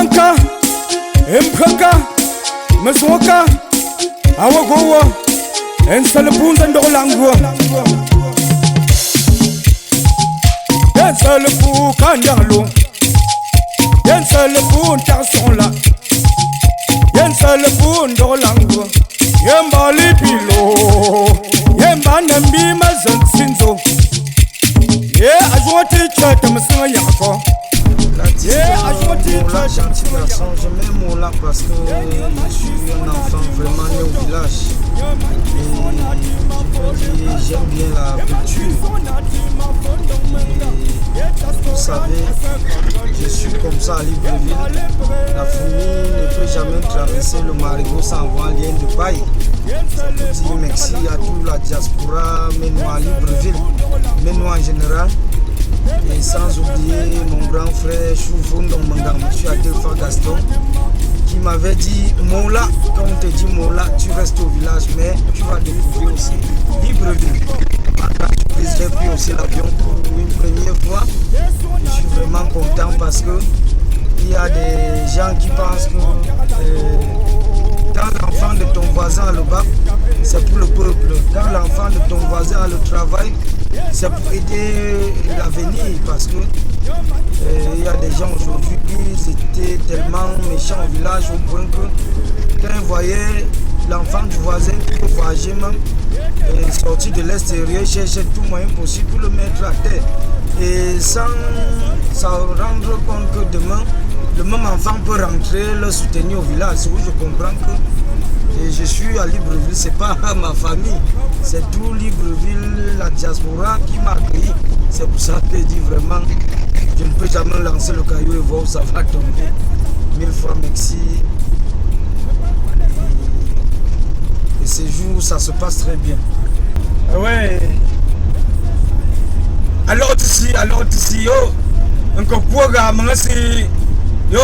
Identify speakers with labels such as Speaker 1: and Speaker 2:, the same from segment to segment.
Speaker 1: Manka, Mkaka, Meswaka, Awagoa, and Salapun and Dolangua. Yan Salapu Kanyalu, Yan Salapun Tasonla, Yan Salapun Dolangua, Yambali Pilo, Yambanambi Mazan Sinzo. Yeah, I want to try to Massa Yako. Yeah, I want to try
Speaker 2: gentil garçon, je mets mon là parce que je suis un enfant vraiment né au village. Et j'aime bien la culture. Et vous savez, je suis comme ça à Libreville. La famille ne peut jamais traverser le marigot sans avoir un lien de paille. C'est pour dire merci à toute la diaspora, Ménois à Libreville, Ménois en général. Et sans oublier mon grand frère Choufou Ndomangam, M. Adelpha Gaston, qui m'avait dit Mola, quand on te dit Mola, tu restes au village, mais tu vas découvrir aussi Libreville. J'ai pris aussi l'avion pour une première fois. Je suis vraiment content parce que il y a des gens qui pensent que quand l'enfant de ton voisin a le bac, c'est pour le peuple. Quand l'enfant de ton voisin a le travail, c'est pour aider l'avenir. Parce que il y a des gens aujourd'hui qui étaient tellement méchants au village au point que quand ils voyaient l'enfant du voisin qui peut voyager même, sortir de l'extérieur, chercher tout moyen possible pour le mettre à terre. Et sans rendre compte que demain, le même enfant peut rentrer, le soutenir au village. C'est où je comprends que je suis à Libreville, c'est pas ma famille, c'est tout Libreville, la diaspora qui m'a accueilli. C'est pour ça que je dis vraiment, je ne peux jamais lancer le caillou et voir où ça va tomber. 1000 fois merci. Et ces jours, ça se passe très bien.
Speaker 1: Ouais. Alors ici, yo, encore programme, yo,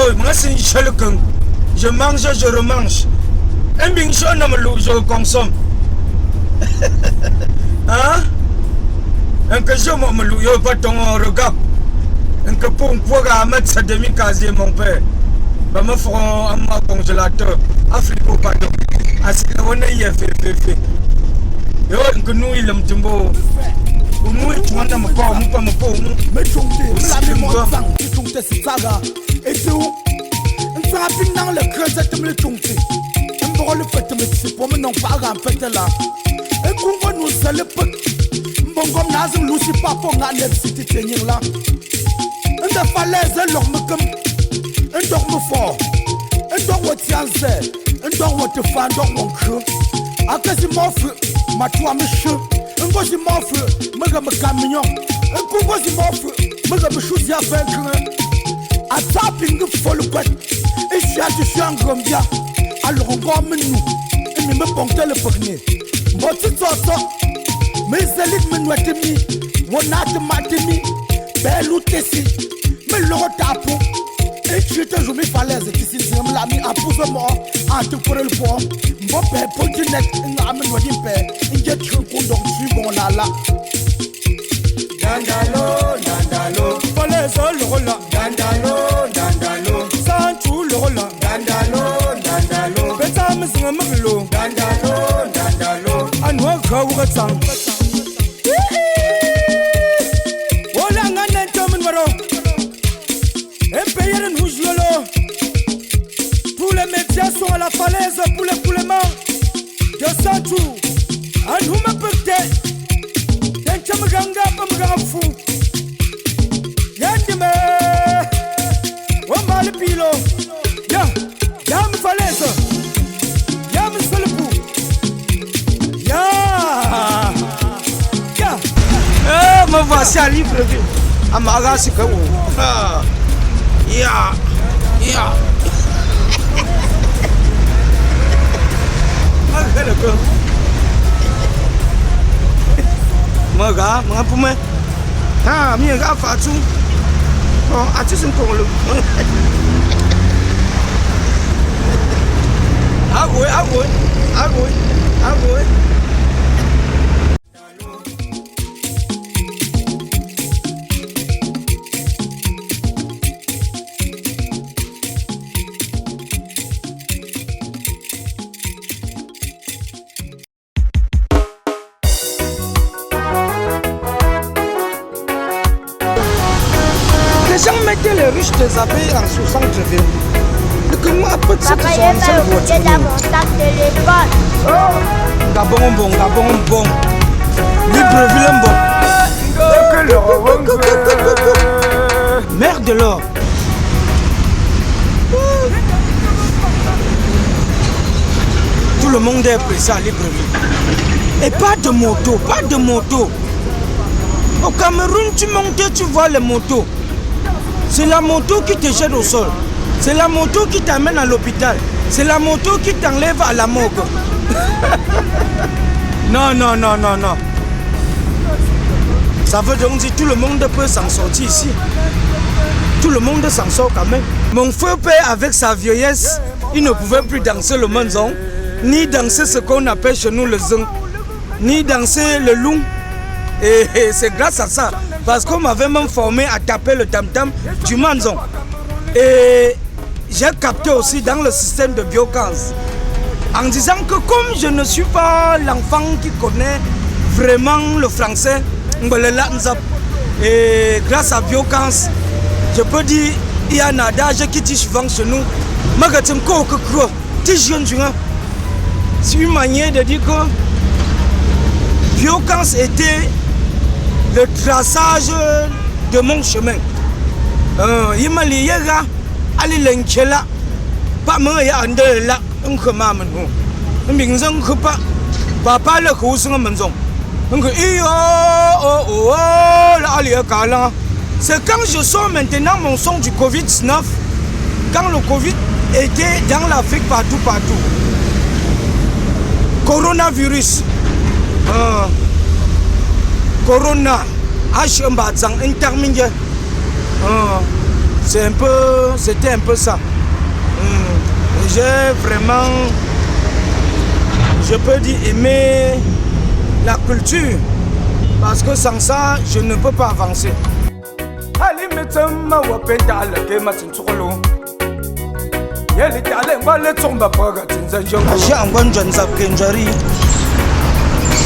Speaker 1: je mange, je remange. Un bingchon, je consomme. Hein? Un que je me yo, pas ton regard. Un que pour un programme, ça demi-casier, mon père. Va me faire un congélateur. Afrique, pardon. Assis, on est fait. Yo, que nous, il aime Timbo. Nous, tu m'en as pas, mais tu es rapping dans le creuset de me chunti. Un bon le fait de me dire pour me non pas en fait là. Et qu'on va nous seul peu. Bon comme Nazim Lucy pas pour la city tenir là. Un de falaise l'homme comme un dorme fort. Un dorme tient un dorme te fan dorme creux. À quasi m'offre ma toi monsieur. Un gros m'offre me camion. Un coup m'offre me choisi à vaincre. À tapping for le pet. Et je suis un grand bien. Alors on va nous. Et me poncter le premier. Moi tu t'entends. Mes élites me noient mis. On a de matemi. Belle ou tessi. Mais le retapon. Et tu te joues mes falaises. Et tu sais, je l'ami à pouvoir mort. En tout pour le bois. Mon père pour du net. Il a amené mon père. Il y a du coup donc tu bon là là. Dandalo. Falaise le rola. Dandalo. Santu le rola. Dandalo. Beta mzinga maglo. Dandalo. Anwa kawu tsang. Wala ngane tomen maro. Empayeren hujlolo. Tous les médias sont à la falaise pour les morts. De Santu. Anhuma pekte. Chamaganga Pamagafu Yandime Wamali Pilo Yam Faleza Yam Salapu me voici à Libreville à Marasikaou. Mga pume. Mi ga fatu. Oh, ati sin ko lo. Agoi.
Speaker 2: Les gens mettaient les riches des abeilles en sous-centre-ville. Que moi, après de ça,
Speaker 3: Papa, il m'a oublié dans mon sac de l'école.
Speaker 2: Gabon bon, Gabon bon. Libreville bon. Mère de l'or. Tout le monde est pressé à Libreville. Et pas de moto, pas de moto. Au Cameroun, tu montes, tu vois les motos. C'est la moto qui te jette au sol. C'est la moto qui t'amène à l'hôpital. C'est la moto qui t'enlève à la morgue. Non, non, non, non, non. Ça veut donc dire que tout le monde peut s'en sortir ici. Tout le monde s'en sort quand même. Mon feu père, avec sa vieillesse, il ne pouvait plus danser le manzon, ni danser ce qu'on appelle chez nous le zong, ni danser le loum. Et c'est grâce à ça, parce qu'on m'avait même formé à taper le tam-tam du manzon. Et j'ai capté aussi dans le système de Biocans, en disant que comme je ne suis pas l'enfant qui connaît vraiment le français, et grâce à Biocans, je peux dire, il y a un adage qui dit souvent chez nous, c'est une manière de dire que Biocans était le traçage de mon chemin. Il m'a lié là, allez l'enquête pas me y a un de là, un commandement. Un minzon pas, papa le cousin manzon. C'est quand je sors maintenant mon son du Covid-19, quand le Covid était dans l'Afrique partout. Coronavirus. Corona. Intermédiaire. C'était un peu ça. J'ai vraiment, je peux dire, aimé la culture. Parce que sans ça, je ne peux pas avancer.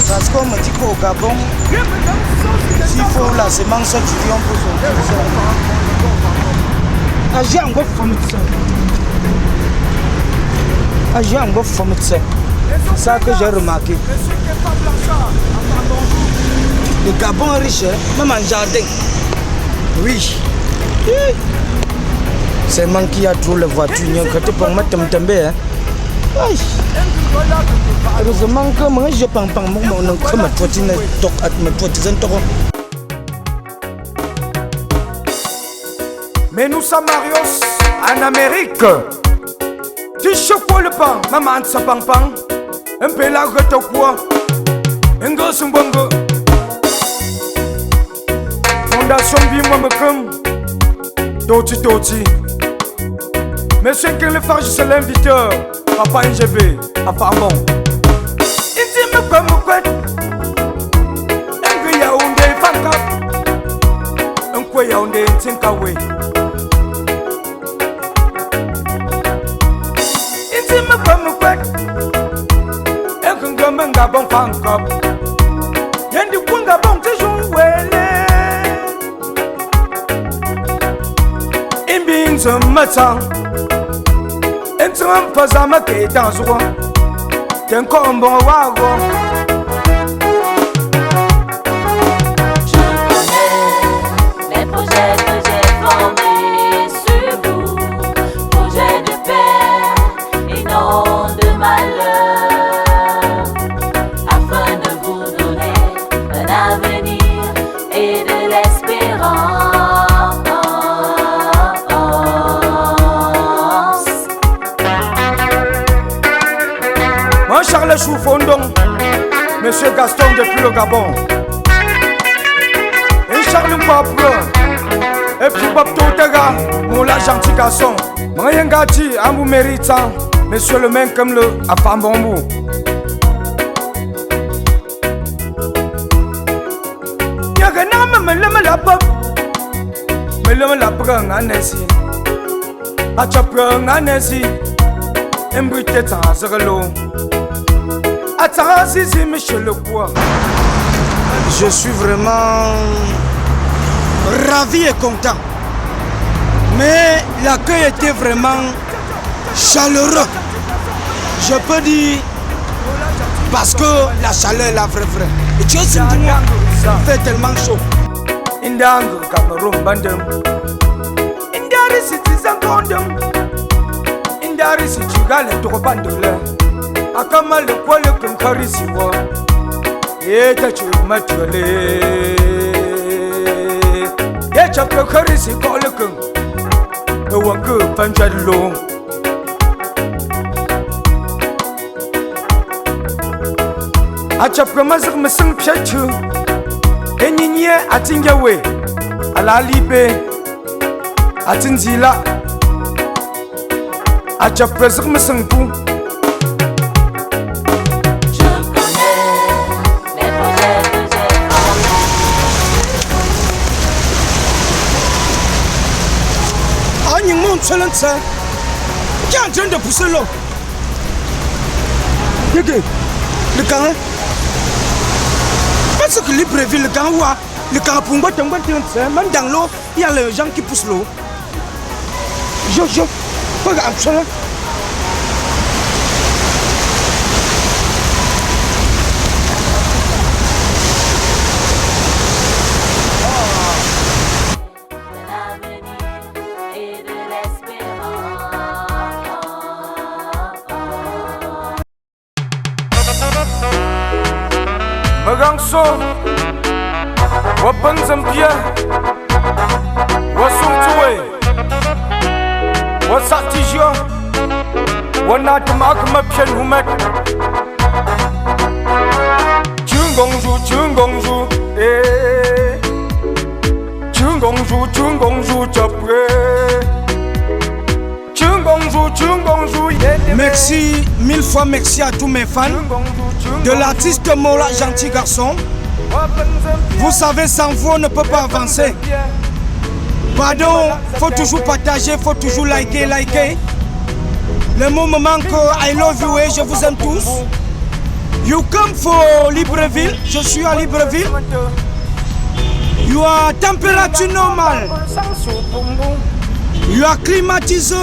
Speaker 2: Parce qu'on me dit qu'au Gabon, s'il faut la semence du lion pour son j'ai encore formé ça. C'est ça que j'ai remarqué. Le Gabon est riche, même en jardin. Oui. C'est moi qui a trop les voitures. Il y a un pour mettre un tombé. Heureusement que moi je pense pas que ma poitrine
Speaker 1: Mais nous sommes Marios en Amérique. Tu chocolat le pain, maman sa pan. Un peu la rete quoi. Un gosse un bongo. Fondation Bimwa me comme. Toti. Monsieur Ken le Farge, c'est l'inviteur. Papa NGB, à Farmon. Ici me comme me couette. Un peu yaoundé, fanka. Un peu yaoundé, tinkawe. Ici me comme me couette. Un peu comme un gabon fanka. Y'en du coup un gabon, t'es joué. Imbin se matin. Tu m'as pas à ma tête dans ce roi. T'es un combo wago.
Speaker 4: Je connais les projets que j'ai formés sur vous. Projets de paix et non de malheur. Afin de vous donner un avenir et de l'espérance.
Speaker 1: Charles Choufondon, Monsieur Gaston depuis le Gabon. Et Charles Mpapre, et puis Bob Totega, mon la gentil garçon. Moyengati, Ambou méritant, Monsieur le main comme le Afambambou. Yaganama me leme la pop, me leme la prang anesi. Achaprang anesi, embrité sans zerlo.
Speaker 2: Je suis vraiment ravi et content Mais l'accueil était vraiment chaleureux. Je peux dire parce que la chaleur est la vraie. Et tu sais, il fait tellement chaud.
Speaker 1: Indango Cameroon bandem. Indari citizen condom. Indari si chugale to bandole. Akama le kwale kunkari siwa. Yeta chuma tule. Yecha kunkari si kwale kun. Ewangu panjalo. Achapka mazak masang pyachu. Enyinye atingawe alalibe atinzila achapka masangpu.
Speaker 4: Je connais les projets que j'ai formés.
Speaker 2: Agni mon tselensa. Qui en train de pousser l'eau? Le camp. Parce que Libreville, le camp, le camp Pumba, même dans l'eau, il y a les gens qui poussent l'eau. Je regarde ça.
Speaker 4: De l'avenir et de l'espérance.
Speaker 1: Magangso Wapan Zambia Wasumtuwe Wasatijio Wanatamak Pian Humek Chungongju Chungongju Chapre Chungongju
Speaker 2: Merci, mille fois merci à tous mes fans de l'artiste Mola Gentil Garçon. Vous savez, sans vous on ne peut pas avancer. Pardon, faut toujours partager, faut toujours liker. Le moment que I love you et je vous aime tous. You come for Libreville, je suis à Libreville. You are température normale. You are climatisé,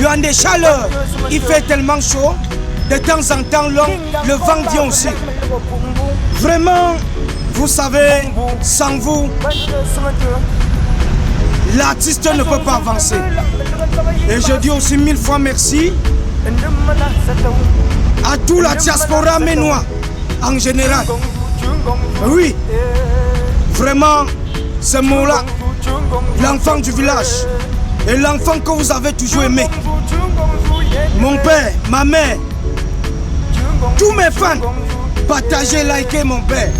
Speaker 2: you as des chaleurs. Il fait tellement chaud. De temps en temps, le vent vient aussi. Vraiment, vous savez, sans vous, l'artiste ne peut pas avancer. Et je dis aussi mille fois merci à toute la diaspora ménois en général. Oui, vraiment, ce mot-là, l'enfant du village et l'enfant que vous avez toujours aimé. Mon père, ma mère, tous mes fans, partagez, likez mon père.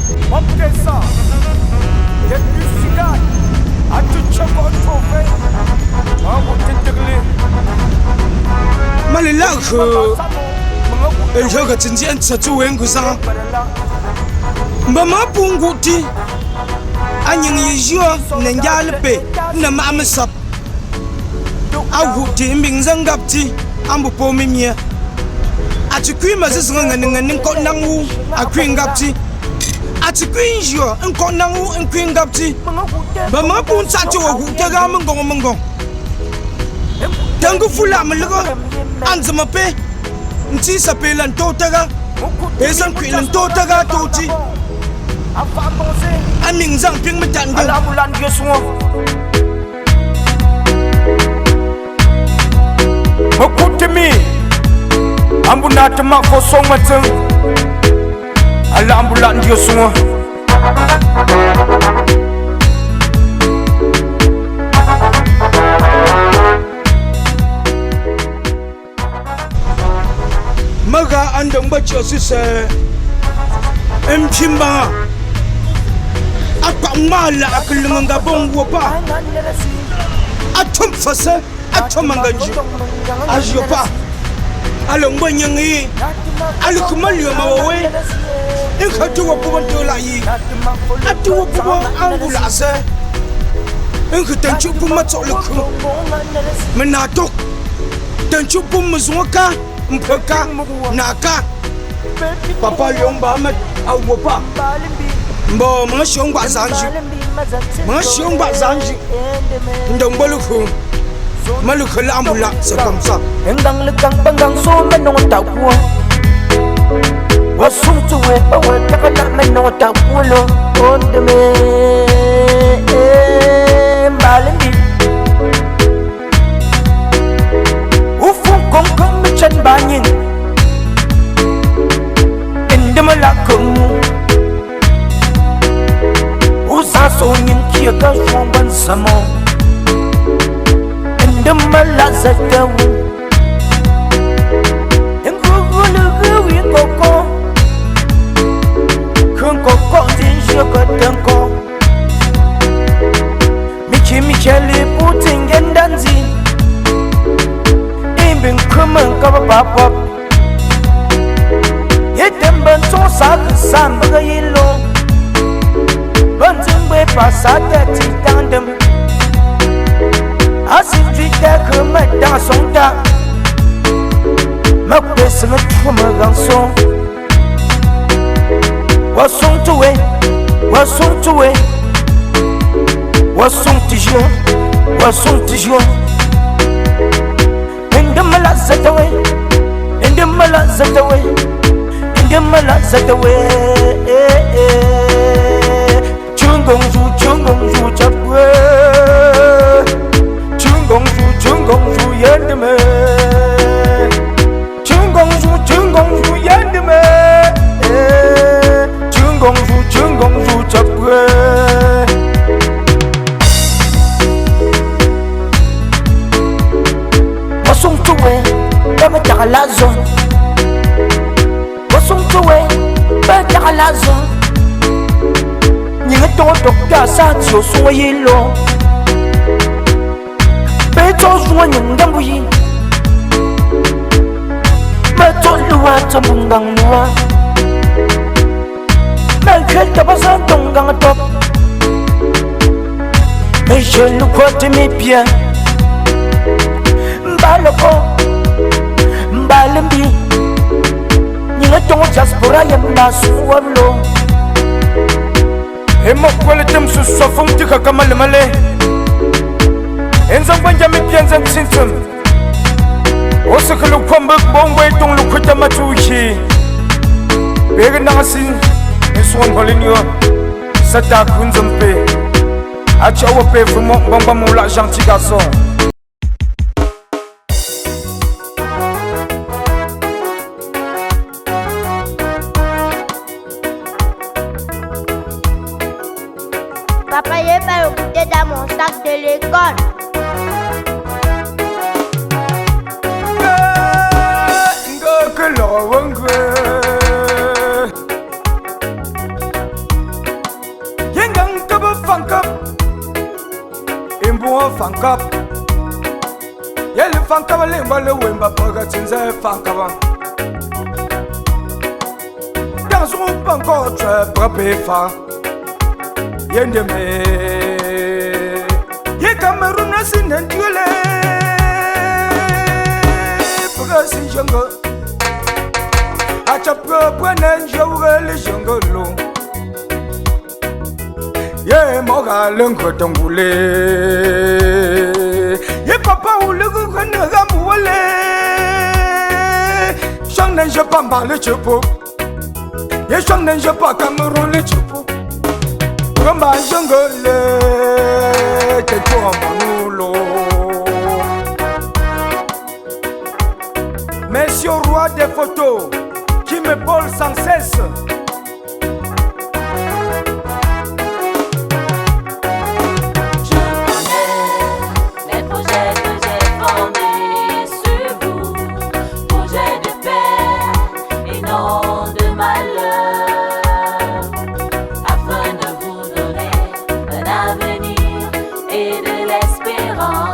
Speaker 2: Malilage, et je retiens ce tout un cousin. Maman Punguti, Agning Yijua, Nengalpe, Namasap. Awuti, Mingzangapti, Ambupo Mimia. At Queen Mazan and Konangu, a Queen Gapti. At Queen Jua, and Konangu and Queen Gapti. Mama Punsato, Tagamango. Tango Fulamalago, Anzamape, Ntisapel and Totaga, Esan Queen and Totaga Toti. I mean, something Matanga.
Speaker 1: Makutimi Ambunatama for so much Alambulan Yosua
Speaker 2: Maga and the butcher sister Mchimba Akamala Akulunga Bongopa Atum Fasa Atomanganji Ajopa Alombanyangi Alukumalio Mawe Inkatu Pubantola Yi Atu Ambulase Inkutanchupu Matoluku Menato Tanchupu Muzwaka Mpeka Naka Papa Yomba Met Awopa Mbo Mashongba Zanji Mashongba Zanji Ndomboluku Maluk Lamboula, c'est comme ça.
Speaker 5: Endang le gang bangang so menon ta kwa. Wasum tuwe bawa takala menon ta kulo. On de me malendi. Ufung kong kong mechan banyin. Endem la komu. Usa so nyin kia ka shomban samo. Endem la zatawu. Enguvulu gwi koko. Kun koko din shokotanko. Michi micheli putin gendanzi. Imbin kumen kaba papap. Yetem ben son sak samba yilo. Banzing be pasate ti tandem. Asin vite que me dans son tas. Ma pèse me trouve me ganson. Wasson tué, wasson tué. Wasson tijou, wasson tijou. Indemala zatawe, indemala zatawe, indemala zatawe. Chungongju chapwe. Chungongju yendeme. Chungongju yendeme. Chungongju chapwe. Wasung tuwe, dama takala zone. Wasung tuwe, ba takala zone. Nyinga tonto kasa tio suwa yelo. Beto suwa nyungambu yi. Beto luwa tamungang luwa. Melkel tabasa tongang top. Mais je nous crois mes pieds. Mbaloko, mbalembi. Nyinga tonto diaspora yemna suwa lo. Emo kwele tem su sofum tika kamale male. Enza kwanja mipienza tsintsum. Osekelu kwamba bongwe tong lukuta matushi. Bege nangasin eswon holinyo. Sata kunzumpe. Acha wope fumo bamba moula gentil garçon.
Speaker 3: Papa, j'ai pas le goûter dans mon sac de l'école.
Speaker 1: Fankap Yele fankaba lemba le wemba paga tinze fankaba Dansu panko tre brabe fa Yende me Ye Cameroun na sinentule Paga si jongo Acha propre nenjouwe le jongo lo Ye moga lengo tongule Ye papa ou le gougne ramouale Chang n'enje pas mal le chupo Ye chang n'enje pas Cameroun le chupo Ramba jongole Te toi manoulo Monsieur roi des photos Qui me vole sans cesse
Speaker 3: Espérance.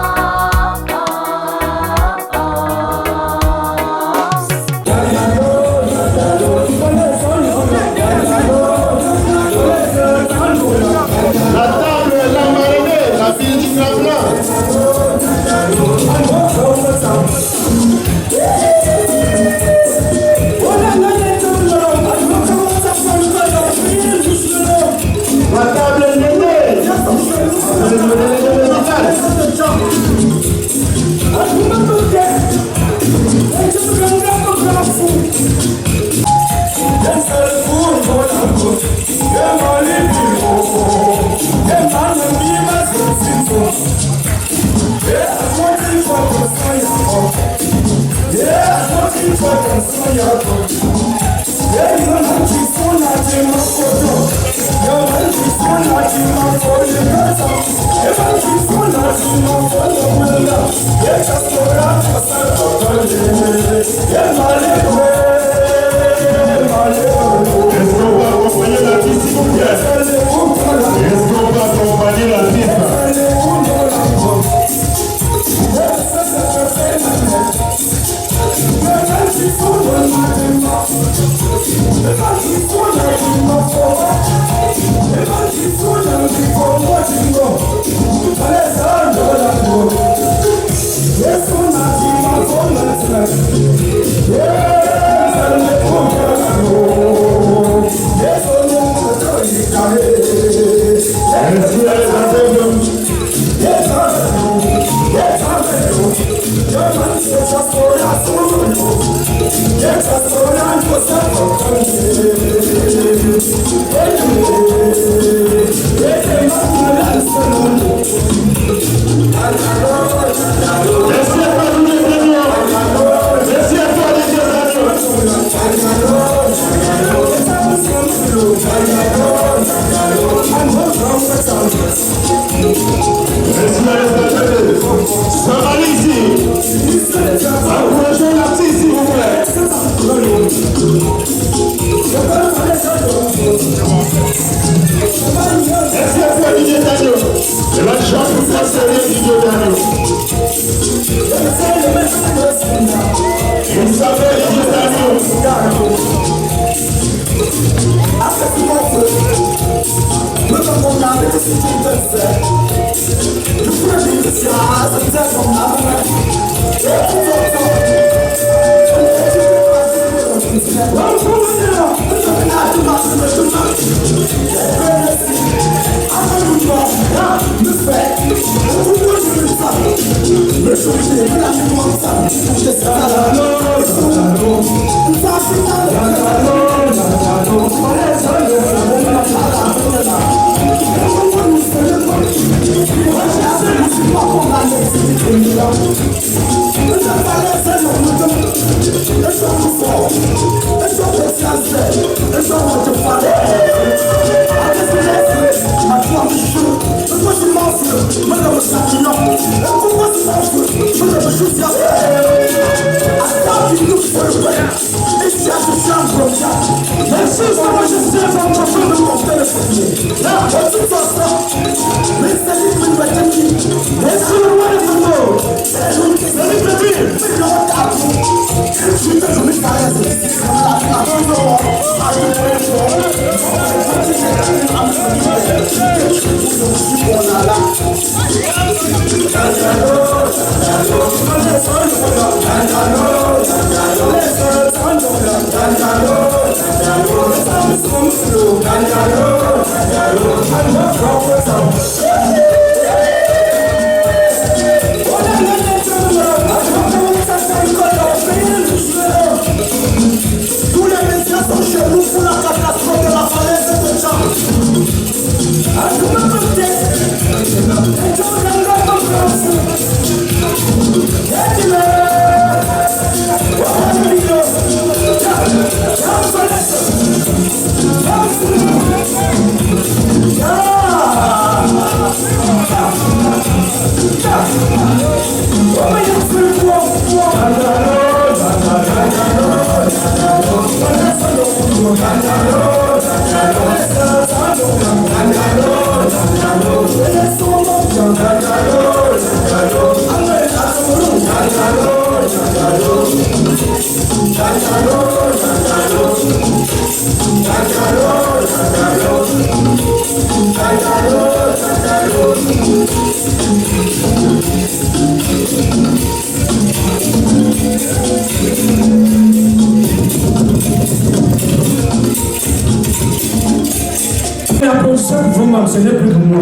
Speaker 6: Ce n'est plus pour moi.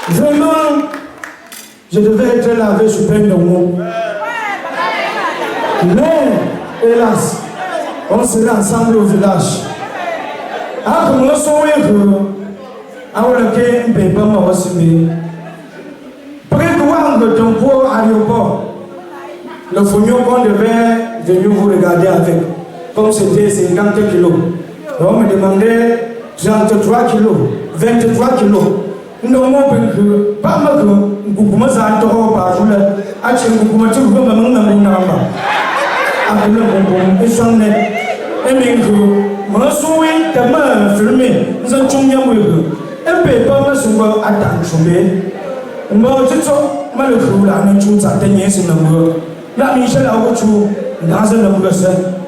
Speaker 6: Vraiment, je devais être lavé sous peine de mort. Mais, hélas, on sera ensemble au village. Ah, comme on s'en est à on peut pas m'avoir. Près de Wang, ton pauvre aéroport. le fognon qu'on devait venir vous regarder avec, comme c'était 50 kilos. Donc on me demandait 33 kilos, 23 kilos. Nous avons pas mal de beaucoup de gens par jour. Actuellement, beaucoup de gens qui ont appelé le et sont nés. Et même que moi, souhaite tellement filmé, nous avons tout bien vu. Un peu pas mal sur moi à tant chômer. Moi, je suis malheureux là, nous sommes à tenir sur le mur. Là, Michel a autre chose dans un